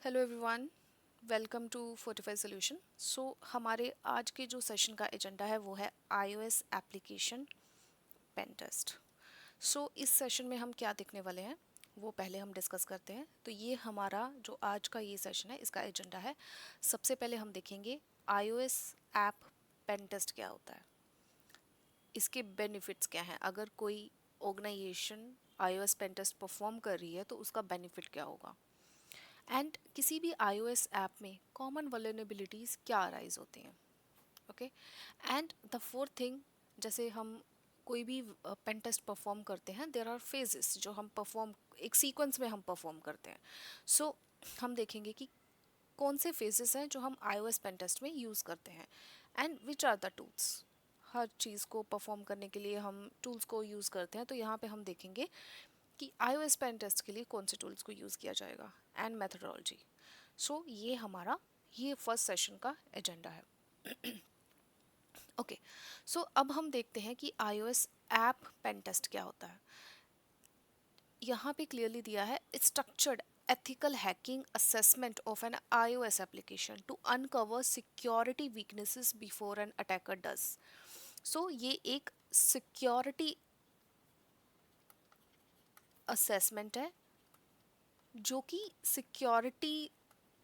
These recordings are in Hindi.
Hello everyone, welcome to fortify solution. हमारे आज के जो सेशन का एजेंडा है वो है iOS एप्लीकेशन पेन टेस्ट। इस सेशन में हम क्या देखने वाले हैं वो पहले हम डिस्कस करते हैं। तो ये हमारा जो आज का ये सेशन है इसका एजेंडा है। सबसे पहले हम देखेंगे iOS ऐप पेन टेस्ट क्या होता है, इसके बेनिफिट्स क्या हैं। अगर कोई organization iOS pen test perform कर रही है तो उसका बेनिफिट क्या होगा, एंड किसी भी iOS ऐप में कॉमन वल्नरेबिलिटीज़ क्या अराइज होती हैं। Okay, and the fourth thing, जैसे हम कोई भी पेन टेस्ट परफॉर्म करते हैं देर आर फेजेस जो हम परफॉर्म एक सीक्वेंस में हम परफॉर्म करते हैं। हम देखेंगे कि कौन से फेजेस हैं जो हम iOS पेन टेस्ट में यूज़ करते हैं and which are the tools. हर चीज़ को परफॉर्म करने के लिए हम टूल्स को यूज़ करते हैं, तो यहाँ पे हम देखेंगे कि iOS पेन टेस्ट के लिए कौन से टूल्स को यूज़ किया जाएगा एंड मेथडोलॉजी। ये हमारा ये फर्स्ट सेशन का एजेंडा है। ओके, अब हम देखते हैं कि iOS ऐप पेन टेस्ट क्या होता है। यहाँ पे क्लियरली दिया है structured ethical hacking assessment of an iOS application to uncover security weaknesses before an attacker does। ये एक सिक्योरिटी असेसमेंट है जो कि सिक्योरिटी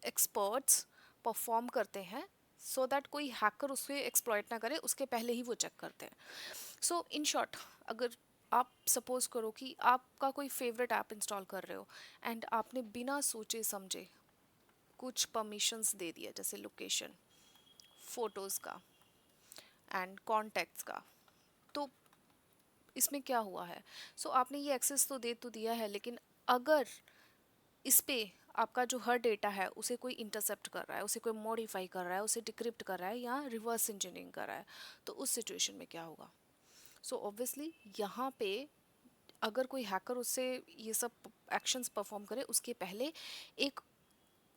एक्सपर्ट्स परफॉर्म करते हैं, सो दैट कोई हैकर उसे एक्सप्लॉइट ना करे, उसके पहले ही वो चेक करते हैं। इन शॉर्ट, अगर आप सपोज करो कि आपका कोई फेवरेट ऐप इंस्टॉल कर रहे हो एंड आपने बिना सोचे समझे कुछ परमिशंस दे दिया, जैसे लोकेशन, फोटोज़ का एंड कॉन्टैक्ट्स का, तो इसमें क्या हुआ है। आपने ये एक्सेस तो दिया है, लेकिन अगर इस पे आपका जो हर डेटा है उसे कोई इंटरसेप्ट कर रहा है, उसे कोई मॉडिफाई कर रहा है, उसे डिक्रिप्ट कर रहा है या रिवर्स इंजीनियरिंग कर रहा है, तो उस सिचुएशन में क्या होगा। ऑब्वियसली यहाँ पे अगर कोई हैकर उससे ये सब एक्शंस परफॉर्म करे उसके पहले एक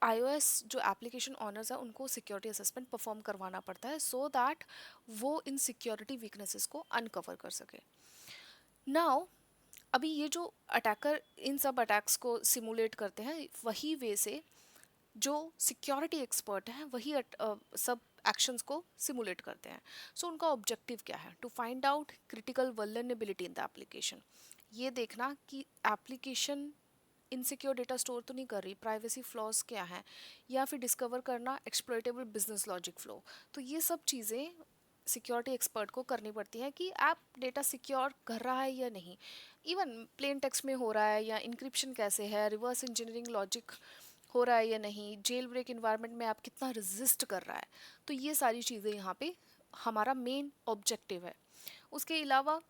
iOS जो एप्लीकेशन ऑनर्स है उनको सिक्योरिटी असेसमेंट परफॉर्म करवाना पड़ता है, सो दैट वो इन सिक्योरिटी वीकनेसेस को अनकवर कर सके। नाउ अभी ये जो अटैकर इन सब अटैक्स को सिमुलेट करते हैं, वही वे से जो सिक्योरिटी एक्सपर्ट हैं वही सब एक्शंस को सिमुलेट करते हैं। उनका ऑब्जेक्टिव क्या है, to find out critical vulnerability in the application. ये देखना कि एप्लीकेशन इनसिक्योर डेटा स्टोर तो नहीं कर रही, प्राइवेसी फ्लॉज क्या हैं, या फिर डिस्कवर करना एक्सप्लॉइटेबल बिजनेस लॉजिक फ्लो। तो ये सब चीज़ें सिक्योरिटी एक्सपर्ट को करनी पड़ती हैं कि ऐप डेटा सिक्योर कर रहा है या नहीं, इवन प्लेन टेक्स्ट में हो रहा है या इंक्रिप्शन कैसे है, रिवर्स इंजीनियरिंग लॉजिक हो रहा है या नहीं, जेल ब्रेक इन्वायरमेंट में आप कितना रेजिस्ट कर रहा है। तो ये सारी चीज़ें यहाँ पे हमारा मेन ऑब्जेक्टिव है। उसके अलावा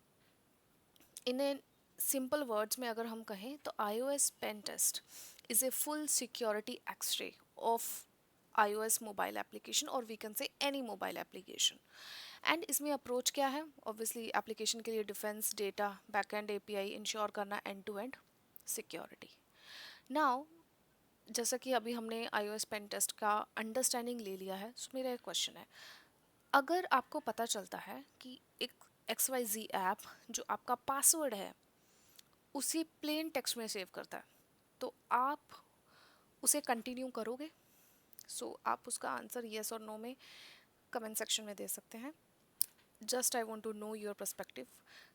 इन सिंपल वर्ड्स में अगर हम कहें तो iOS pen test is a full security x-ray of iOS mobile application, और we can say any mobile application. And इसमें अप्रोच क्या है, ऑब्वियसली एप्लीकेशन के लिए defence, data, backend API ensure करना, end to end security. Now जैसा कि अभी हमने iOS पेन टेस्ट का अंडरस्टैंडिंग ले लिया है, मेरा एक क्वेश्चन है। अगर आपको पता चलता है कि एक XYZ ऐप जो आपका पासवर्ड है उसी प्लेन टेक्स्ट में सेव करता है, तो आप उसे कंटिन्यू करोगे। आप उसका आंसर येस और नो में कमेंट सेक्शन में दे सकते हैं। Just I want to know your perspective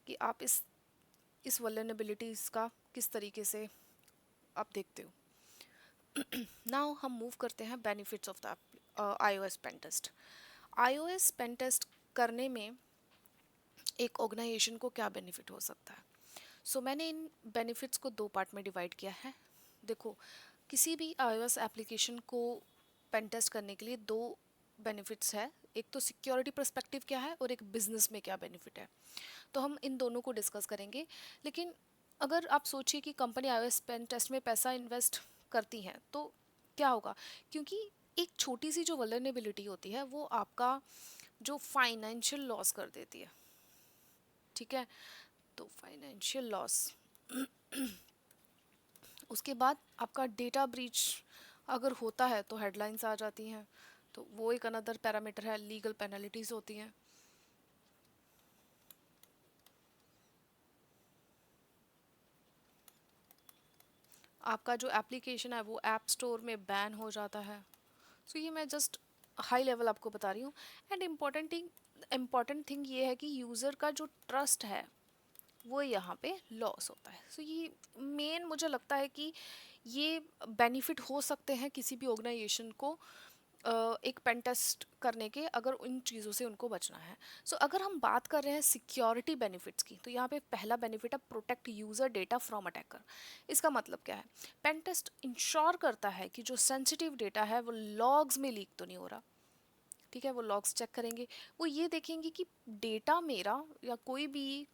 कि आप इस वल्नरेबिलिटीज़ का किस तरीके से आप देखते हो। नाउ हम मूव करते हैं benefits of the iOS pen test. iOS pen test करने में एक ऑर्गेनाइजेशन को क्या बेनिफिट हो सकता है। मैंने इन बेनिफिट्स को दो पार्ट में डिवाइड किया है। देखो, किसी भी iOS एप्लीकेशन को पेन टेस्ट करने के लिए दो बेनिफिट्स है, एक तो सिक्योरिटी पर्सपेक्टिव क्या है और एक बिजनेस में क्या बेनिफिट है। तो हम इन दोनों को डिस्कस करेंगे। लेकिन अगर आप सोचिए कि कंपनी iOS पेन टेस्ट में पैसा इन्वेस्ट करती हैं तो क्या होगा, क्योंकि एक छोटी सी जो वल्नरेबिलिटी होती है वो आपका जो फाइनेंशियल लॉस कर देती है। ठीक है, तो फाइनेंशियल लॉस, उसके बाद आपका डेटा ब्रीच अगर होता है तो हेडलाइंस आ जाती हैं, तो वो एक अनदर पैरामीटर है, लीगल पेनल्टीज होती हैं। आपका जो एप्लीकेशन है वो ऐप स्टोर में बैन हो जाता है। सो ये मैं जस्ट हाई लेवल आपको बता रही हूँ। एंड इम्पॉर्टेंट थिंग ये है कि यूज़र का जो ट्रस्ट है वो यहाँ पे लॉस होता है। सो ये मेन मुझे लगता है कि ये बेनिफिट हो सकते हैं किसी भी ऑर्गेनाइजेशन को एक पेन टेस्ट करने के, अगर इन चीज़ों से उनको बचना है। सो अगर हम बात कर रहे हैं सिक्योरिटी बेनिफिट्स की, तो यहाँ पे पहला बेनिफिट है protect user data from attacker. इसका मतलब क्या है? पेन टेस्ट इंश्योर करता है कि जो सेंसिटिव डेटा है वो लॉग्स में लीक तो नहीं हो रहा। ठीक है, वो लॉग्स चेक करेंगे, वो ये देखेंगे कि डेटा मेरा या कोई भी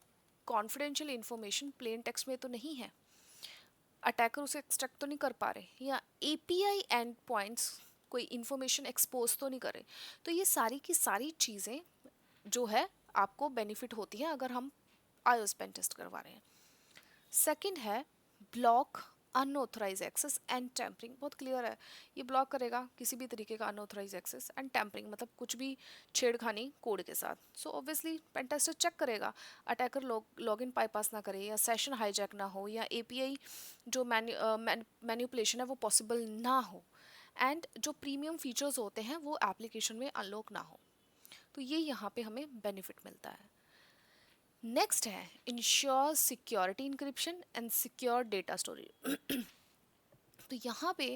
कॉन्फिडेंशियल इंफॉर्मेशन प्लेन टेक्स्ट में तो नहीं है, अटैकर उसे एक्सट्रैक्ट तो नहीं कर पा रहे, या एपीआई एंड पॉइंट्स कोई इन्फॉर्मेशन एक्सपोज तो नहीं करे। तो ये सारी की सारी चीज़ें जो है आपको बेनिफिट होती हैं अगर हम iOS पेन टेस्ट करवा रहे हैं। सेकंड है block unauthorize access and tampering. बहुत क्लियर है, ये ब्लॉक करेगा किसी भी तरीके का अनऑथराइज एक्सेस एंड टैम्परिंग, मतलब कुछ भी छेड़खानी कोड के साथ। So obviously pen tester check करेगा अटैकर लॉगिन बाईपास ना करे, या सेशन हाईजैक ना हो, या एपीआई जो मैन्युपुलेशन है वो पॉसिबल ना हो, एंड जो प्रीमियम फीचर्स होते हैं वो एप्लीकेशन में अनलॉक ना हो। तो ये यहाँ पे हमें बेनिफिट मिलता है। नेक्स्ट है ensure security encryption and secure data storage. तो यहाँ पे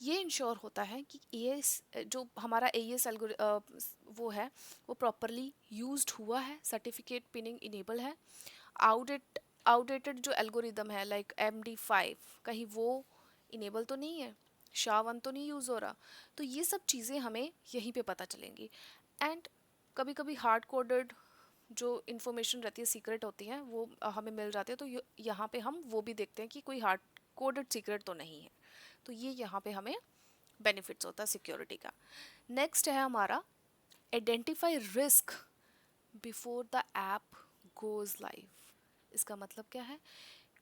ये इंश्योर होता है कि एएस जो हमारा एएस वो है वो प्रॉपरली यूज्ड हुआ है, सर्टिफिकेट पिनिंग इनेबल है, आउटडेटेड जो एल्गोरिदम है लाइक MD5 कहीं वो इनेबल तो नहीं है, SHA-1 तो नहीं यूज़ हो रहा। तो ये सब चीज़ें हमें यहीं पे पता चलेंगी। एंड कभी कभी हार्ड कोडेड जो इन्फॉर्मेशन रहती है, सीक्रेट होती है, वो हमें मिल जाती है। तो यहाँ पे हम वो भी देखते हैं कि कोई हार्ड कोडेड सीक्रेट तो नहीं है। तो ये यहाँ पे हमें बेनिफिट्स होता है सिक्योरिटी का। नेक्स्ट है हमारा identify risk before the app goes live. इसका मतलब क्या है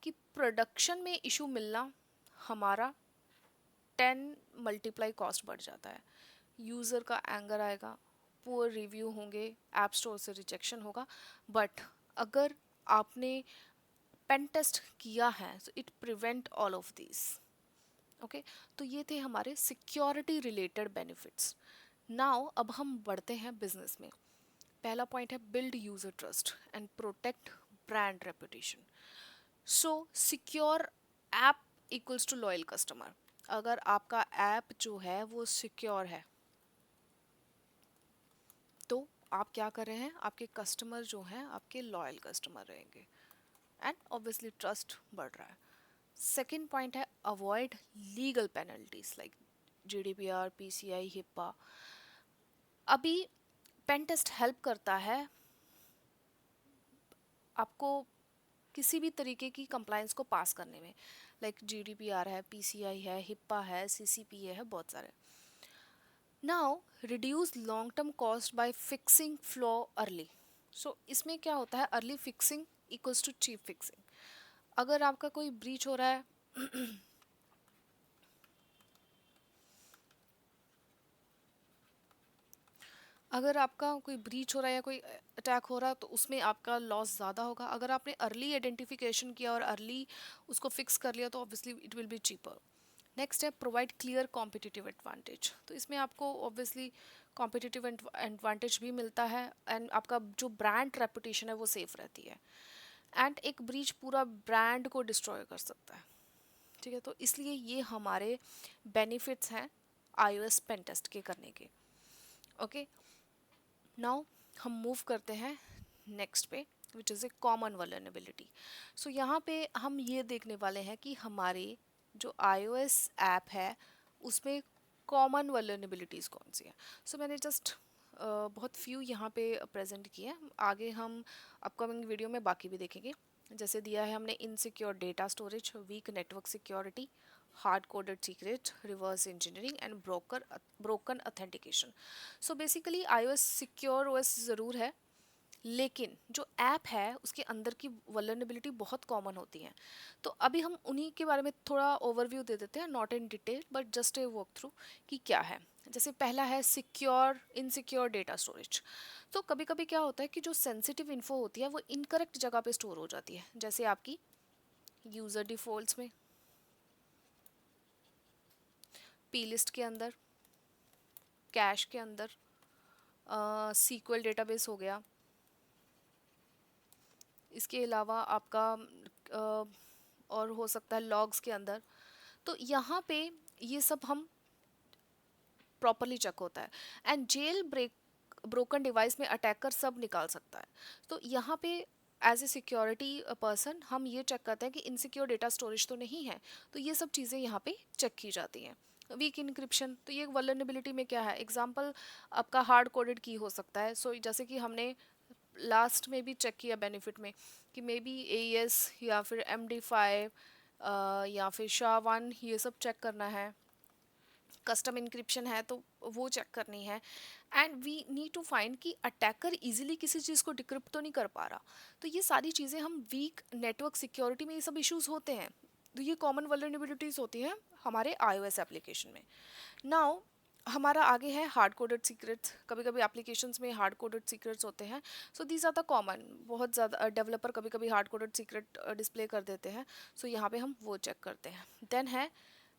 कि प्रोडक्शन में इशू मिलना हमारा 10 मल्टीप्लाई कॉस्ट बढ़ जाता है। यूज़र का एंगर आएगा, पुअर रिव्यू होंगे, ऐप स्टोर से रिजेक्शन होगा। बट अगर आपने पेन टेस्ट किया है तो it prevent all of this. Okay, तो ये थे हमारे सिक्योरिटी रिलेटेड बेनिफिट्स। नाउ अब हम बढ़ते हैं बिजनेस में। पहला पॉइंट है build user trust and protect brand reputation. So secure app equals to loyal customer. अगर आपका ऐप जो है वो सिक्योर है तो आप क्या कर रहे हैं, आपके कस्टमर जो हैं आपके लॉयल कस्टमर रहेंगे, एंड ऑब्वियसली ट्रस्ट बढ़ रहा है। सेकेंड पॉइंट है avoid legal penalties like GDPR, PCI, HIPAA. अभी पेन टेस्ट हेल्प करता है आपको किसी भी तरीके की कंप्लायंस को पास करने में, लाइक GDPR है, PCI है, हिप्पा है, CCPA है, बहुत सारे। Now reduce long term cost by fixing flaw early. So इसमें क्या होता है, early fixing equals to cheap fixing. अगर आपका कोई ब्रीच हो रहा है अगर आपका कोई ब्रीच हो रहा है या कोई अटैक हो रहा है तो उसमें आपका लॉस ज़्यादा होगा। अगर आपने अर्ली आइडेंटिफिकेशन किया और अर्ली उसको फिक्स कर लिया तो obviously it will be cheaper. Next है प्रोवाइड क्लियर कॉम्पिटिटिव एडवांटेज। तो इसमें आपको ऑब्वियसली कॉम्पिटिटिव एडवांटेज भी मिलता है, एंड आपका जो ब्रांड रेपुटेशन है वो सेफ रहती है। एंड एक ब्रीच पूरा ब्रांड को डिस्ट्रॉय कर सकता है। ठीक है, तो इसलिए ये हमारे बेनिफिट्स हैं iOS पेन टेस्ट के करने के। ओके, नाउ हम मूव करते हैं नेक्स्ट पे, which is a common vulnerability. So यहाँ पे हम ये देखने वाले हैं कि हमारे जो iOS ऐप है उसमें कॉमन वल्नरेबिलिटीज़ कौन सी है। सो मैंने जस्ट बहुत फ्यू यहाँ पे प्रेजेंट किए हैं, आगे हम अपकमिंग वीडियो में बाकी भी देखेंगे। जैसे दिया है हमने insecure data storage, weak network security, hard coded secret, reverse engineering and broken authentication. So basically iOS secure OS ज़रूर है, लेकिन जो ऐप है उसके अंदर की वल्नरेबिलिटी बहुत कॉमन होती हैं। तो अभी हम उन्हीं के बारे में थोड़ा ओवरव्यू दे देते हैं, not in detail but just a walk through कि क्या है। जैसे पहला है सिक्योर इनसिक्योर डेटा स्टोरेज। तो कभी कभी क्या होता है कि जो सेंसिटिव इन्फो होती है वो इनकरेक्ट जगह पे स्टोर हो जाती है, जैसे आपकी यूज़र डिफ़ॉल्ट्स में, पी लिस्ट के अंदर, कैश के अंदर, सीक्वल डेटाबेस हो गया, इसके अलावा आपका और हो सकता है लॉग्स के अंदर। तो यहाँ पे ये सब हम प्रॉपरली चेक होता है। And jailbreak broken device में अटैकर सब निकाल सकता है। तो यहाँ पे एज ए सिक्योरिटी पर्सन हम ये चेक करते हैं कि इनसिक्योर डेटा स्टोरेज तो नहीं है। तो ये सब चीज़ें यहाँ पे चेक की जाती हैं। वीक इंक्रिप्शन, तो ये वल्नरेबिलिटी में क्या है, एग्जांपल आपका हार्ड कोडेड की हो सकता है। सो जैसे कि हमने लास्ट में भी चेक किया बेनिफिट में कि मे बी AES या फिर MD5 या फिर SHA-1, ये सब चेक करना है। कस्टम इंक्रिप्शन है तो वो चेक करनी है। And we need to find कि अटैकर इजीली किसी चीज़ को डिक्रिप्ट तो नहीं कर पा रहा। तो ये सारी चीज़ें हम वीक नेटवर्क सिक्योरिटी में ये सब इश्यूज होते हैं। तो ये कॉमन वल्नरेबिलिटीज होती हैं हमारे iOS एप्लीकेशन में। नाउ हमारा आगे है हार्ड कोडेड सीक्रेट्स। कभी कभी एप्लीकेशंस में हार्ड कोडेड सीक्रेट्स होते हैं। So these are the common, बहुत ज़्यादा डेवलपर कभी कभी हार्ड कोडेड सीक्रेट डिस्प्ले कर देते हैं। सो यहाँ पे हम वो चेक करते हैं। देन है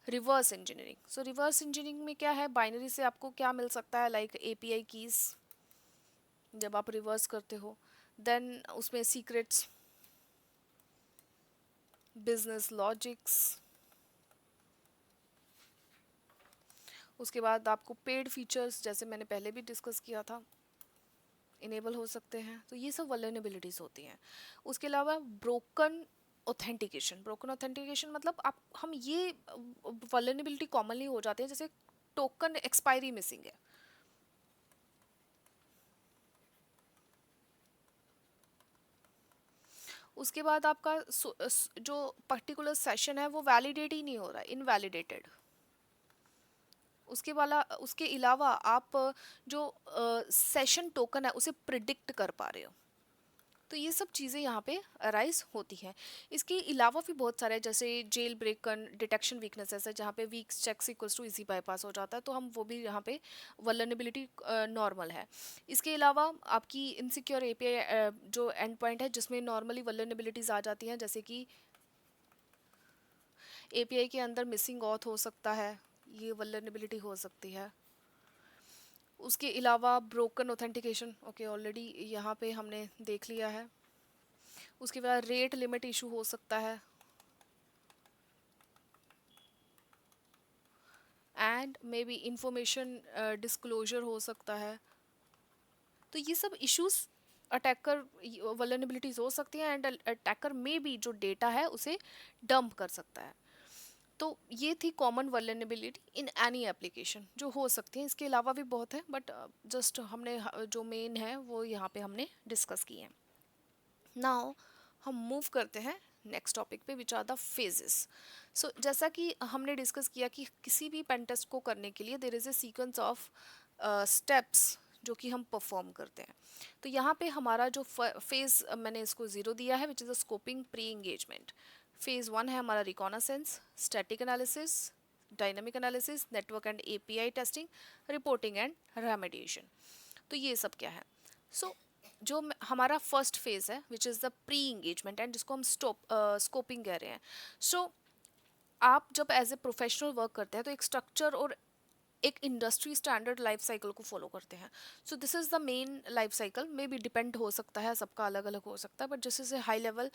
रिवर्स इंजीनियरिंग। सो रिवर्स इंजीनियरिंग में क्या है, बाइनरी से आपको क्या मिल सकता है, लाइक API कीज जब आप रिवर्स करते हो। देन उसमें सीक्रेट्स, बिजनेस लॉजिक्स, उसके बाद आपको पेड फीचर्स जैसे मैंने पहले भी डिस्कस किया था इनेबल हो सकते हैं। तो ये सब वल्नरेबिलिटीज होती हैं। उसके अलावा ब्रोकन ऑथेंटिकेशन। ब्रोकन ऑथेंटिकेशन मतलब आप हम ये वल्नरेबिलिटी कॉमनली हो जाते हैं, जैसे टोकन एक्सपायरी मिसिंग है। उसके बाद आपका जो पर्टिकुलर सेशन है वो वैलिडेट ही नहीं हो रहा है, इनवैलिडेटेड। उसके अलावा आप जो सेशन टोकन है उसे प्रिडिक्ट कर पा रहे हो। तो ये सब चीज़ें यहाँ पे अराइज होती हैं। इसके अलावा भी बहुत सारे जैसे जेल ब्रेकन डिटेक्शन वीकनेसेस है, जहाँ पे weak checks equals to easy bypass हो जाता है। तो हम वो भी यहाँ पे वल्नरेबिलिटी नॉर्मल है। इसके अलावा आपकी इनसिक्योर API जो एंड पॉइंट है जिसमें नॉर्मली वल्नरेबिलिटीज आ जाती हैं, जैसे कि API के अंदर मिसिंग ऑथ हो सकता है, ये वल्नरेबिलिटी हो सकती है। उसके अलावा ब्रोकन ऑथेंटिकेशन, ओके ऑलरेडी यहाँ पे हमने देख लिया है। उसके बाद रेट लिमिट इशू हो सकता है, and may be information disclosure हो सकता है। तो ये सब इश्यूज अटैकर वल्नरेबिलिटीज हो सकती हैं। एंड अटैकर में भी जो डेटा है उसे डंप कर सकता है। तो ये थी common vulnerability in any application जो हो सकती है। इसके अलावा भी बहुत है, बट जस्ट हमने जो मेन है वो यहाँ पे हमने डिस्कस की है। नाउ हम मूव करते हैं नेक्स्ट टॉपिक पे, विच आर द फेजेस। सो जैसा कि हमने डिस्कस किया कि किसी भी पेन टेस्ट को करने के लिए there is a sequence of steps जो कि हम परफॉर्म करते हैं। तो यहाँ पे हमारा जो फेज़ मैंने इसको 0 दिया है, which is a scoping pre engagement. Phase 1 है हमारा reconnaissance, static analysis, dynamic analysis, network and API testing, reporting and remediation. तो ये सब क्या है। सो जो हमारा फर्स्ट फेज है which is the pre engagement and जिसको हम स्कोपिंग कह रहे हैं। सो आप जब एज ए प्रोफेशनल वर्क करते हैं तो एक स्ट्रक्चर और एक इंडस्ट्री स्टैंडर्ड लाइफ साइकिल को फॉलो करते हैं। So this is the main life cycle, may be depend हो सकता है, सबका अलग अलग हो सकता है, but this is a high level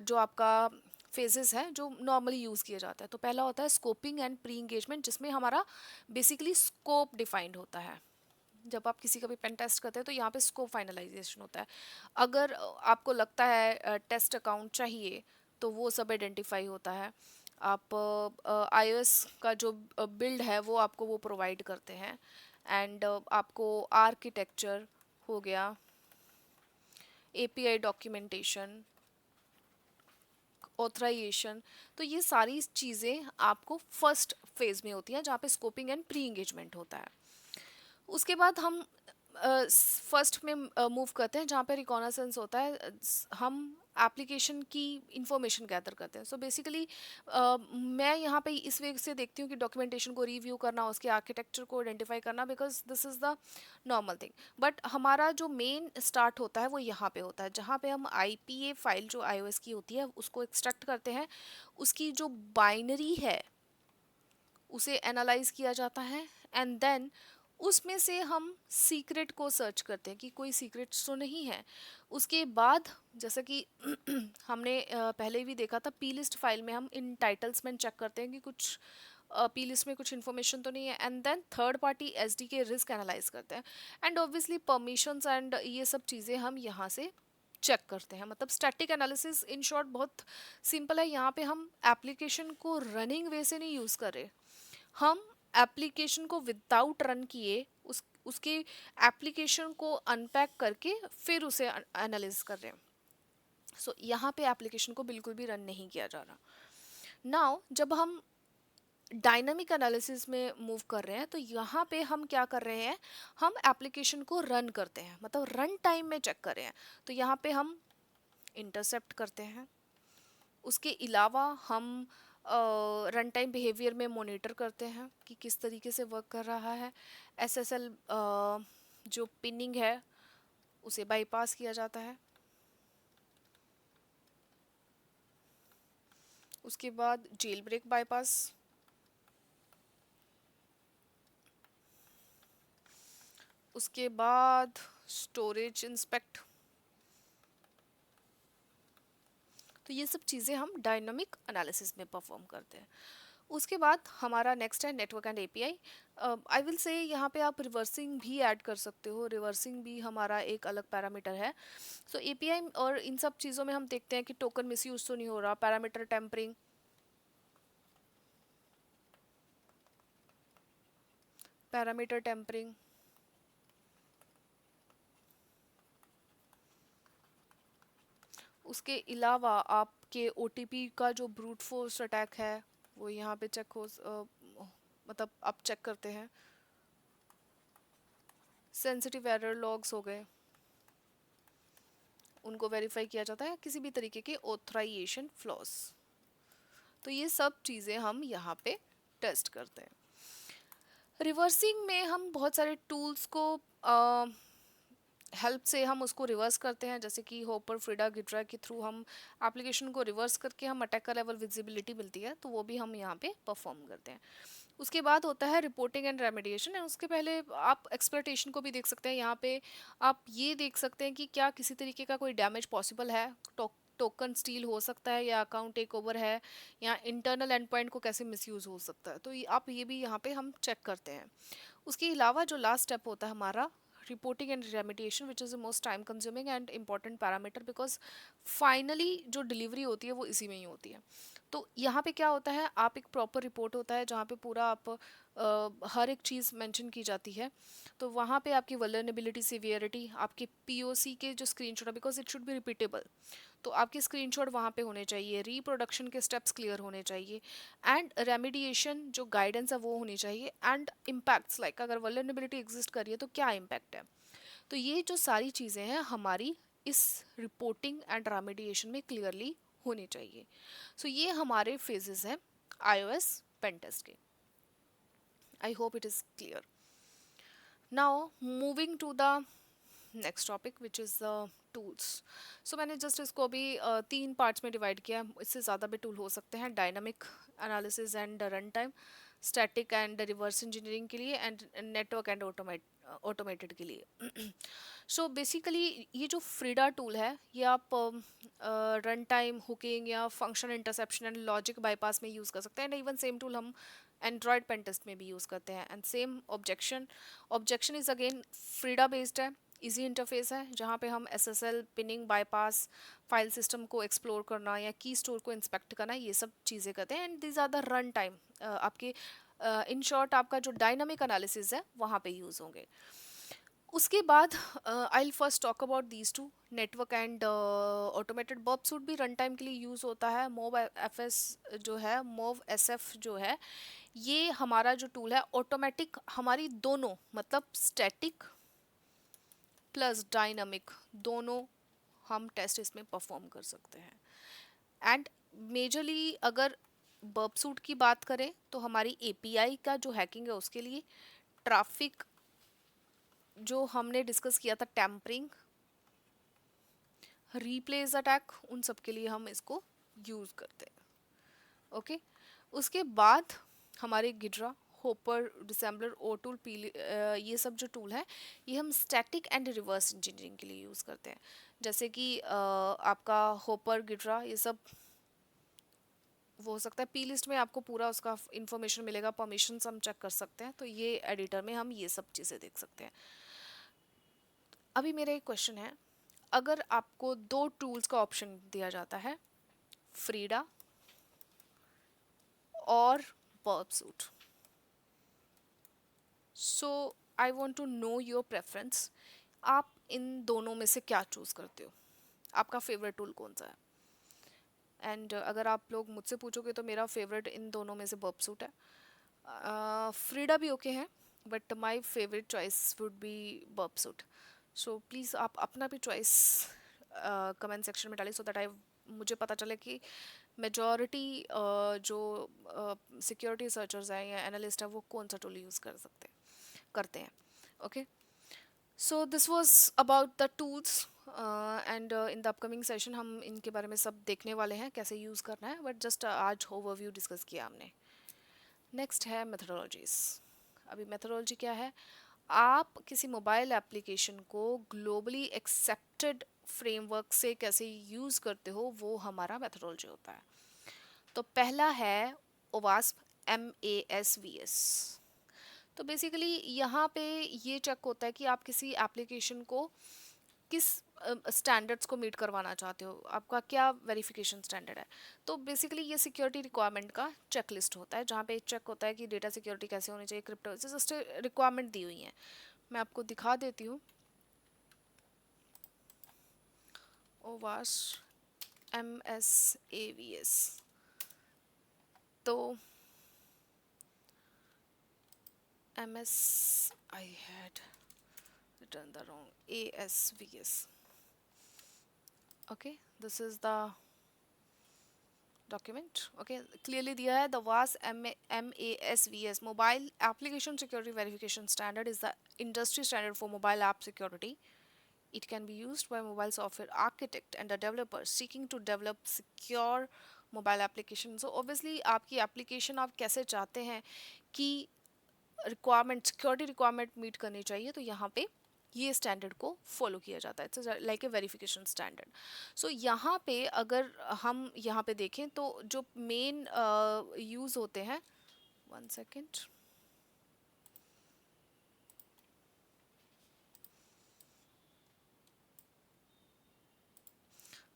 जो आपका फेजेस है जो नॉर्मली यूज़ किया जाता है। तो पहला होता है स्कोपिंग एंड प्री इंगेजमेंट, जिसमें हमारा बेसिकली स्कोप डिफाइंड होता है। जब आप किसी का भी पेन टेस्ट करते हैं तो यहाँ पे स्कोप फाइनलाइजेशन होता है। अगर आपको लगता है टेस्ट अकाउंट चाहिए तो वो सब आइडेंटिफाई होता है। आप iOS का जो बिल्ड है वो आपको वो प्रोवाइड करते हैं। एंड आपको आर्किटेक्चर हो गया, API डॉक्यूमेंटेशन, ऑथराइजेशन। तो ये सारी चीज़ें आपको फर्स्ट फेज में होती हैं जहाँ पे स्कोपिंग एंड प्री इंगेजमेंट होता है। उसके बाद हम फर्स्ट में मूव करते हैं जहाँ पे रिकॉनासेंस होता है। हम एप्लीकेशन की इंफॉर्मेशन गैदर करते हैं। सो बेसिकली मैं यहाँ पे इस वे से देखती हूँ कि डॉक्यूमेंटेशन को रिव्यू करना, उसके आर्किटेक्चर को आइडेंटिफाई करना, because this is the normal thing. But हमारा जो मेन स्टार्ट होता है वो यहाँ पे होता है, जहाँ पे हम IPA फाइल जो iOS की होती है उसको एक्सट्रैक्ट करते हैं। उसकी जो बाइनरी है उसे एनालाइज किया जाता है, एंड देन उसमें से हम सीक्रेट को सर्च करते हैं कि कोई सीक्रेट तो नहीं है। उसके बाद जैसा कि हमने पहले भी देखा था, पी लिस्ट फाइल में हम इन टाइटल्स में चेक करते हैं कि कुछ पी लिस्ट में कुछ इन्फॉर्मेशन तो नहीं है, and then third party S D के रिस्क एनालाइज करते हैं, एंड ऑब्वियसली परमिशंस एंड ये सब चीज़ें हम यहाँ से चेक करते हैं। मतलब स्टैटिक एनालिसिस इन शॉर्ट बहुत सिंपल है। यहाँ पे हम एप्लीकेशन को रनिंग वे से नहीं यूज़ कर रहे, हम एप्लीकेशन को विदाउट रन किए उसके एप्लीकेशन को अनपैक करके फिर उसे एनालिसिस कर रहे हैं। सो यहाँ पे एप्लीकेशन को बिल्कुल भी रन नहीं किया जा रहा। नाउ जब हम डायनामिक एनालिसिस में मूव कर रहे हैं, तो यहाँ पे हम क्या कर रहे हैं, हम एप्लीकेशन को रन करते हैं, मतलब रन टाइम में चेक कर रहे हैं। तो यहाँ पे हम इंटरसेप्ट करते हैं, उसके अलावा हम रन टाइम बिहेवियर में मॉनिटर करते हैं कि किस तरीके से वर्क कर रहा है। एसएसएल जो पिनिंग है उसे बाईपास किया जाता है। उसके बाद जेल ब्रेक बाईपास, उसके बाद स्टोरेज इंस्पेक्ट। तो ये सब चीज़ें हम डायनामिक एनालिसिस में परफॉर्म करते हैं। उसके बाद हमारा नेक्स्ट है network and API. I will say यहाँ पे आप रिवर्सिंग भी ऐड कर सकते हो, रिवर्सिंग भी हमारा एक अलग पैरामीटर है। सो एपीआई और इन सब चीज़ों में हम देखते हैं कि टोकन मिसयूज तो नहीं हो रहा, पैरामीटर टेम्परिंग, पैरामीटर टेम्परिंग। उसके अलावा आपके ओटीपी का जो ब्रूट फोर्स अटैक है वो यहाँ पे चेक हो, मतलब आप चेक करते हैं। सेंसिटिव एरर लॉग्स हो गए, उनको वेरीफाई किया जाता है, किसी भी तरीके के ऑथराइजेशन फ्लॉस। तो ये सब चीज़ें हम यहाँ पे टेस्ट करते हैं। रिवर्सिंग में हम बहुत सारे टूल्स को हेल्प से हम उसको रिवर्स करते हैं, जैसे कि होपर, फ्रीडा, गिड्रा के थ्रू हम एप्लीकेशन को रिवर्स करके हम अटैक का लेवल विजिबिलिटी मिलती है, तो वो भी हम यहाँ पे परफॉर्म करते हैं। उसके बाद होता है रिपोर्टिंग एंड रेमेडिएशन, एंड उसके पहले आप एक्सप्लॉइटेशन को भी देख सकते हैं। यहाँ पे आप ये देख सकते हैं कि क्या किसी तरीके का कोई डैमेज पॉसिबल है, टोकन स्टील हो सकता है, या अकाउंट टेक ओवर है, या इंटरनल एंड पॉइंट को कैसे मिसयूज हो सकता है। तो आप ये भी यहाँ पे हम चेक करते हैं। उसके अलावा जो लास्ट स्टेप होता है हमारा reporting and remediation, which is the most time consuming and important parameter, because finally जो डिलीवरी होती है वो इसी में ही होती है। तो यहाँ पे क्या होता है, आप एक प्रॉपर रिपोर्ट होता है जहाँ पे पूरा आप हर एक चीज़ मेंशन की जाती है। तो वहाँ पे आपकी वल्नरेबिलिटी, सिवियरिटी, आपके पीओसी के जो स्क्रीनशॉट है, because it should be repeatable, तो आपके स्क्रीनशॉट वहाँ पे होने चाहिए, रिप्रोडक्शन के स्टेप्स क्लियर होने चाहिए, एंड रेमिडिएशन जो गाइडेंस है वो होनी चाहिए, एंड इम्पैक्ट्स लाइक अगर वल्नरेबिलिटी एग्जिस्ट कर रही है तो क्या इम्पैक्ट है। तो ये जो सारी चीज़ें हैं हमारी इस रिपोर्टिंग एंड रेमिडिएशन में क्लियरली होनी चाहिए। सो ये हमारे फेजेस हैं iOS पेन टेस्ट के। I hope it is clear. Now moving to the next topic which is the tools. So मैंने जस्ट इसको अभी 3 पार्ट्स में डिवाइड किया है, इससे ज़्यादा भी टूल हो सकते हैं, dynamic analysis and run time, static and reverse engineering के लिए, एंड नेटवर्क एंड ऑटोमेटेड के लिए। सो बेसिकली ये जो फ्रीडा टूल है ये आप run time hooking or function interception and logic bypass में यूज़ कर सकते हैं, एंड इवन सेम टूल हम एंड्रॉयड पेन टेस्ट में भी यूज़ करते हैं। And same objection is again Frida based है, इजी इंटरफेस है, जहाँ पे हम SSL, pinning, bypass, file system को एक्सप्लोर करना या की स्टोर को इंस्पेक्ट करना, ये सब चीज़ें करते हैं, and these are the run time आपके इन शॉर्ट आपका जो डायनामिक एनालिसिस है वहाँ पे यूज़ होंगे। उसके बाद I will first talk about these two, network and automated. Burp suite भी रन टाइम के लिए यूज़ होता है। मोव एफएस जो है, मोव एसएफ जो है, ये हमारा जो टूल है ऑटोमेटिक, हमारी दोनों मतलब स्टैटिक प्लस डायनामिक दोनों हम टेस्ट इसमें परफॉर्म कर सकते हैं। एंड मेजरली अगर बर्ब सूट की बात करें तो हमारी एपीआई का जो हैकिंग है उसके लिए, ट्रैफिक जो हमने डिस्कस किया था, टैम्परिंग, रीप्लेस अटैक, उन सब के लिए हम इसको यूज़ करते हैं। ओके उसके बाद हमारे गिड्रा, होपर, डिसेंबलर, ओ टूल, ये सब जो टूल है ये हम स्टैटिक एंड रिवर्स इंजीनियरिंग के लिए यूज़ करते हैं। जैसे कि आपका होपर, गिड्रा, ये सब वो हो सकता है पी लिस्ट में आपको पूरा उसका इंफॉर्मेशन मिलेगा, परमिशंस हम चेक कर सकते हैं, तो ये एडिटर में हम ये सब चीज़ें देख सकते हैं। अभी मेरा एक क्वेश्चन है, अगर आपको दो टूल्स का ऑप्शन दिया जाता है, फ्रीडा और Burp suite, so I want to know your preference, आप इन दोनों में से क्या चूज़ करते हो, आपका फेवरेट टूल कौन सा है? एंड अगर आप लोग मुझसे पूछोगे तो मेरा फेवरेट इन दोनों में से वर्ब सूट है। फ्रीडा भी ओके है, but my favourite choice would be verb suite. So please आप अपना भी चॉइस कमेंट सेक्शन में डालिए, सो दैट आई मुझे पता चले कि मेजॉरिटी जो सिक्योरिटी सर्चर्स हैं या एनालिस्ट है वो कौन सा टूल यूज़ करते हैं। Okay, so this was about the tools and in the upcoming session हम इनके बारे में सब देखने वाले हैं कैसे यूज़ करना है, बट जस्ट आज ओवरव्यू डिस्कस किया हमने। नेक्स्ट है मेथडोलॉजीज। अभी मेथडोलॉजी क्या है, आप किसी मोबाइल एप्लीकेशन को ग्लोबली एक्सेप्टेड फ्रेमवर्क से कैसे यूज़ करते हो, वो हमारा मेथडोलॉजी होता है। तो पहला है ओवास्प, MASVS। तो बेसिकली यहाँ पे ये चेक होता है कि आप किसी एप्लीकेशन को किस स्टैंडर्ड्स को मीट करवाना चाहते हो, आपका क्या वेरिफिकेशन स्टैंडर्ड है। तो बेसिकली ये सिक्योरिटी रिक्वायरमेंट का चेक लिस्ट होता है, जहाँ पे चेक होता है कि डेटा सिक्योरिटी कैसे होनी चाहिए, क्रिप्टो जस्ट रिक्वायरमेंट दी हुई है। मैं आपको दिखा देती हूँ। ओवास MSAVS, तो MS I had written the wrong ASVS. Okay, this is the document. Okay, clearly दिया है, the WAS MASVS Mobile Application Security Verification Standard is the industry standard for mobile app security. It can be used by mobile software architect and a developer seeking to develop secure mobile application. So obviously आपकी application आप कैसे चाहते हैं कि रिक्वायरमेंट, सिक्योरिटी रिक्वायरमेंट मीट करनी चाहिए, तो यहाँ पे ये स्टैंडर्ड को फॉलो किया जाता है, it's like a verification standard. So यहाँ पे अगर हम यहाँ पे देखें तो जो मेन यूज़ होते हैं, वन सेकेंड,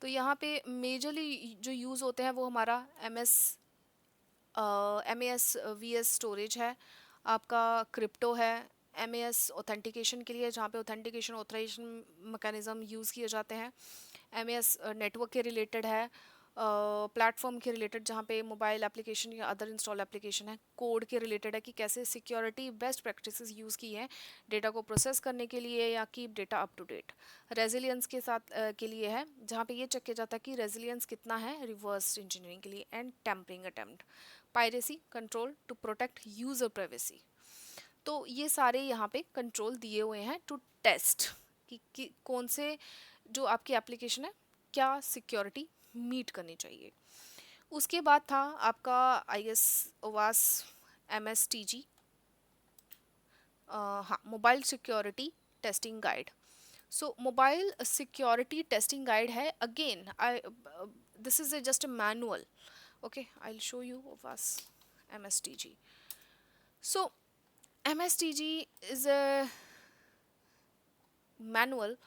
तो यहाँ पे मेजरली जो यूज़ होते हैं वो हमारा MASVS स्टोरेज है, आपका क्रिप्टो है, MAS ऑथेंटिकेशन के लिए जहाँ पे ऑथेंटिकेशन ऑथराइजेशन मैकेनिज्म यूज़ किए जाते हैं, MAS नेटवर्क के रिलेटेड है, प्लेटफॉर्म के रिलेटेड जहाँ पे मोबाइल एप्लीकेशन या अदर इंस्टॉल एप्लीकेशन है, कोड के रिलेटेड है कि कैसे सिक्योरिटी बेस्ट प्रैक्टिसेस यूज़ की हैं डेटा को प्रोसेस करने के लिए या keep data up to date. Resilience के साथ के लिए है, जहाँ पे ये चेक किया जाता है कि रेजिलियंस कितना है रिवर्स इंजीनियरिंग के लिए, and tampering attempt, piracy control to protect user privacy. तो ये सारे यहाँ पे कंट्रोल दिए हुए हैं टू टेस्ट कि कौन से जो आपकी एप्लीकेशन है क्या सिक्योरिटी मीट करनी चाहिए। उसके बाद था आपका आई गेस ओवास MSTG, हाँ, mobile security testing guide. So mobile security testing guide है, again I this is just a manual. Okay, I will show you ओवास MSTG। So MSTG is a manual,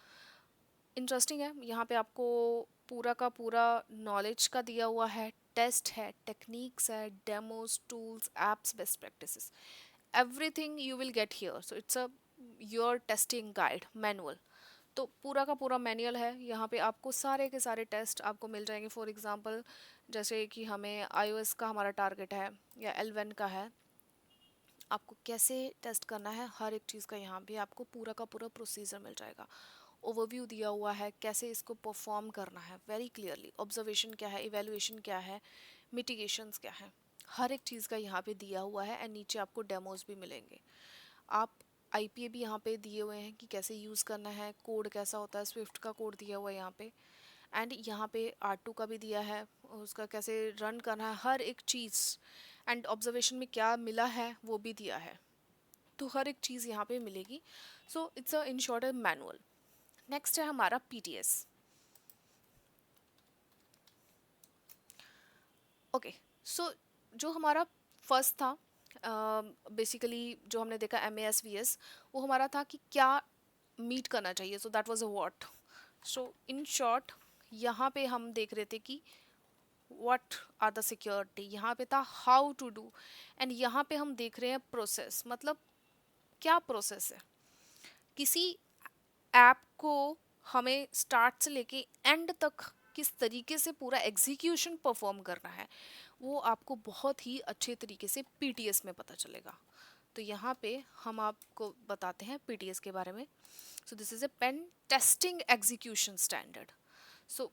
interesting है। यहाँ पे आपको पूरा का पूरा नॉलेज का दिया हुआ है, टेस्ट है, टेक्निक्स है, demos, tools, apps, best practices, everything you will get here. So it's a your testing guide manual. तो पूरा का पूरा मैनुअल है, यहाँ पे आपको सारे के सारे टेस्ट आपको मिल जाएंगे। फॉर एग्जांपल जैसे कि हमें iOS का हमारा टारगेट है या L1 का है, आपको कैसे टेस्ट करना है हर एक चीज़ का यहाँ पे आपको पूरा का पूरा प्रोसीजर मिल जाएगा। ओवरव्यू दिया हुआ है कैसे इसको परफॉर्म करना है वेरी क्लियरली, ऑब्जर्वेशन क्या है, इवेल्युएशन क्या है, मिटिगेशंस क्या है, हर एक चीज़ का यहाँ पे दिया हुआ है। एंड नीचे आपको डेमोज भी मिलेंगे। आप IPA भी यहाँ पे दिए हुए हैं कि कैसे यूज़ करना है, कोड कैसा होता है, स्विफ्ट का कोड दिया हुआ है यहाँ पे, एंड यहाँ पे R2 का भी दिया है, उसका कैसे रन करना है, हर एक चीज़ एंड ऑब्जर्वेशन में क्या मिला है वो भी दिया है, तो हर एक चीज़ यहाँ पे मिलेगी। So it's a in short a manual. Next है हमारा पीटीएस। ओके, सो जो हमारा फर्स्ट था, बेसिकली जो हमने देखा MAS VS, वो हमारा था कि क्या मीट करना चाहिए, so that was a what. So in short यहाँ पे हम देख रहे थे कि व्हाट आर द सिक्योरिटी, यहाँ पे था हाउ टू डू, एंड यहाँ पे हम देख रहे हैं प्रोसेस, मतलब क्या प्रोसेस है। किसी ऐप को हमें स्टार्ट से लेके एंड तक किस तरीके से पूरा एग्जीक्यूशन परफॉर्म करना है, वो आपको बहुत ही अच्छे तरीके से पीटीएस में पता चलेगा। तो यहाँ पे हम आपको बताते हैं पीटीएस के बारे में। So this is a pen testing execution standard. So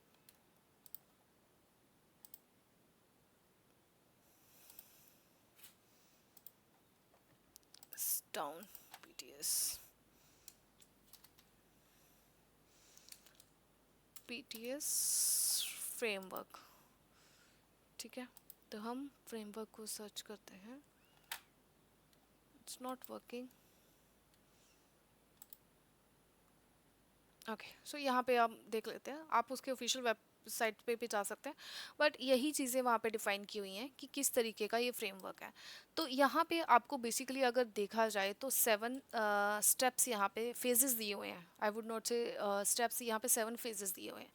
down PTS, PTS framework, ठीक है। तो हम फ्रेमवर्क को सर्च करते हैं, it's not working. Okay, so यहाँ पे आप देख लेते हैं, आप उसके ऑफिशियल वेबसाइट पे भी जा सकते हैं, बट यही चीज़ें वहाँ पे डिफाइन की हुई हैं कि किस तरीके का ये फ्रेमवर्क है। तो यहाँ पे आपको बेसिकली अगर देखा जाए तो 7 स्टेप्स यहाँ पे फेजेस दिए हुए हैं। आई वुड नॉट से स्टेप्स, यहाँ पे 7 फेजेस दिए हुए हैं,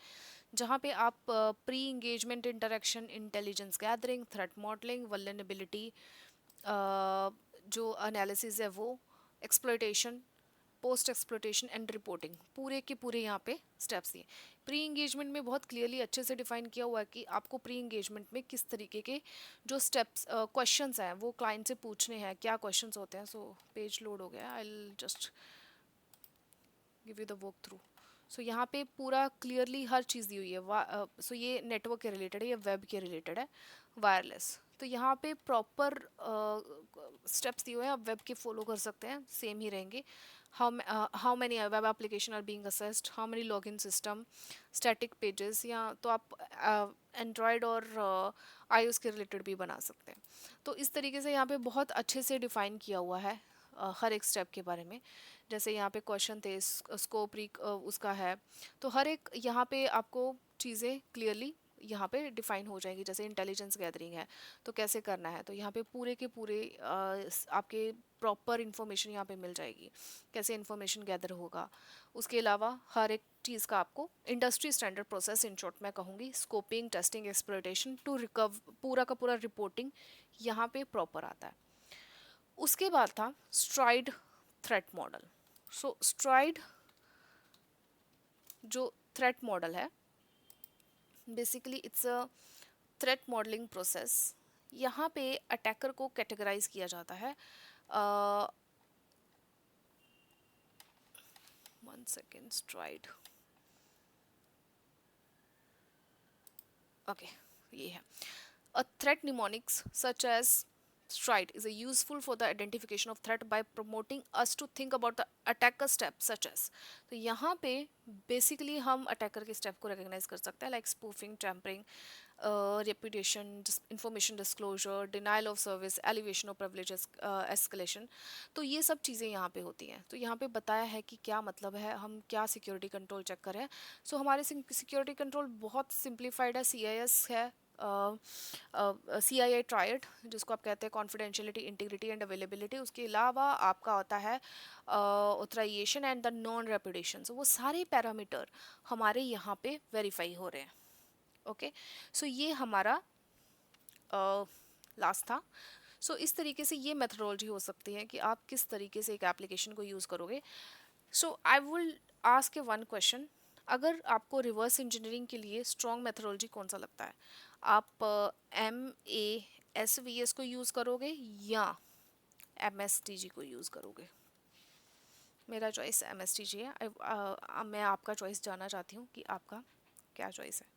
जहाँ पे आप pre engagement interaction, intelligence gathering, threat modelling, vulnerability जो एनालिसिस है वो, exploitation, post exploitation and reporting, पूरे के पूरे यहाँ पे स्टेप्स दिए। प्री इंगेजमेंट में बहुत क्लियरली अच्छे से डिफाइन किया हुआ है कि आपको प्री इंगेजमेंट में किस तरीके के जो स्टेप्स क्वेश्चंस हैं वो क्लाइंट से पूछने हैं, क्या क्वेश्चंस होते हैं। सो पेज लोड हो गया, I will just give you the walkthrough. So यहाँ पे पूरा क्लियरली हर चीज़ दी हुई है। सो ये नेटवर्क के रिलेटेड है, ये वेब के रिलेटेड है, वायरलेस। तो यहाँ पे प्रॉपर स्टेप्स दिए हुए हैं, आप वेब के फॉलो कर सकते हैं, सेम ही रहेंगे। How many web application are being assessed, how many login system, static pages, या तो आप एंड्रॉयड और iOS के रिलेटेड भी बना सकते हैं। तो इस तरीके से यहाँ पे बहुत अच्छे से डिफाइन किया हुआ है हर एक स्टेप के बारे में। जैसे यहाँ पे क्वेश्चन थे, स्कोप उसका है, तो हर एक यहाँ पे आपको चीज़ें क्लियरली यहाँ पे डिफाइन हो जाएंगी। जैसे इंटेलिजेंस गैदरिंग है तो कैसे करना है, तो यहाँ पे पूरे के पूरे आपके प्रॉपर इन्फॉर्मेशन यहाँ पे मिल जाएगी, कैसे इन्फॉर्मेशन गैदर होगा। उसके अलावा हर एक चीज़ का आपको industry standard process, in short मैं कहूँगी, स्कोपिंग, टेस्टिंग, एक्सप्लोइटेशन टू रिकव, पूरा का पूरा रिपोर्टिंग यहाँ पे प्रॉपर आता है। उसके बाद था स्ट्राइड थ्रेट मॉडल। सो स्ट्राइड जो थ्रेट मॉडल है, basically it's a threat modelling process. यहाँ पे अटैकर को कैटेगराइज किया जाता है। वन सेकेंड, स्ट्राइड, ओके, ये है a threat mnemonics such as stride is a useful for the identification of threat by promoting us to think about the attacker steps such as। तो यहाँ पे बेसिकली हम अटैकर के स्टेप को रिकॉग्नाइज कर सकते हैं, like spoofing, tampering, reputation, information disclosure, denial of service, elevation of privilege, escalation। तो ये सब चीज़ें यहाँ पे होती हैं। तो यहाँ पे बताया है कि क्या मतलब है, हम क्या सिक्योरिटी कंट्रोल चेक करें। सो हमारे सिक्योरिटी कंट्रोल बहुत सिंप्लीफाइड है, CIS है, CII ट्रायड, जिसको आप कहते हैं कॉन्फिडेंशियलिटी, इंटीग्रिटी एंड अवेलेबिलिटी। उसके अलावा आपका होता है authorization and the non reputation. वो सारे पैरामीटर हमारे यहाँ पे वेरीफाई हो रहे हैं। ओके, सो ये हमारा लास्ट था। सो इस तरीके से ये मेथडोलॉजी हो सकती है कि आप किस तरीके से एक एप्लीकेशन को यूज़ करोगे। So I will ask a one question, अगर आपको रिवर्स इंजीनियरिंग के लिए स्ट्रॉन्ग मेथडोलॉजी कौन सा लगता है, आप MAS VS को यूज़ करोगे या MSTG को यूज़ करोगे? मेरा चॉइस MSTG है। मैं आपका चॉइस जानना चाहती हूँ कि आपका क्या चॉइस है।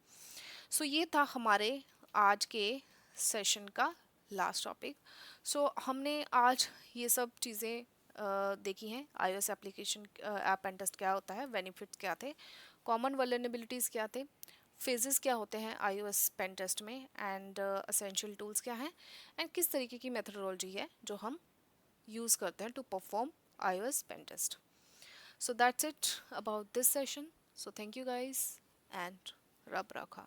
सो ये था हमारे आज के सेशन का लास्ट टॉपिक। सो हमने आज ये सब चीज़ें देखी हैं। iOS application app and test क्या होता है, बेनिफिट्स क्या थे, कॉमन वल्नरेबिलिटीज़ क्या थे, फेजेस क्या होते हैं iOS पेन टेस्ट में, एंड असेंशियल टूल्स क्या हैं, एंड किस तरीके की मेथडोलॉजी है जो हम यूज़ करते हैं to perform iOS pen test. So that's it about this session. So thank you guys and Rab Rakha.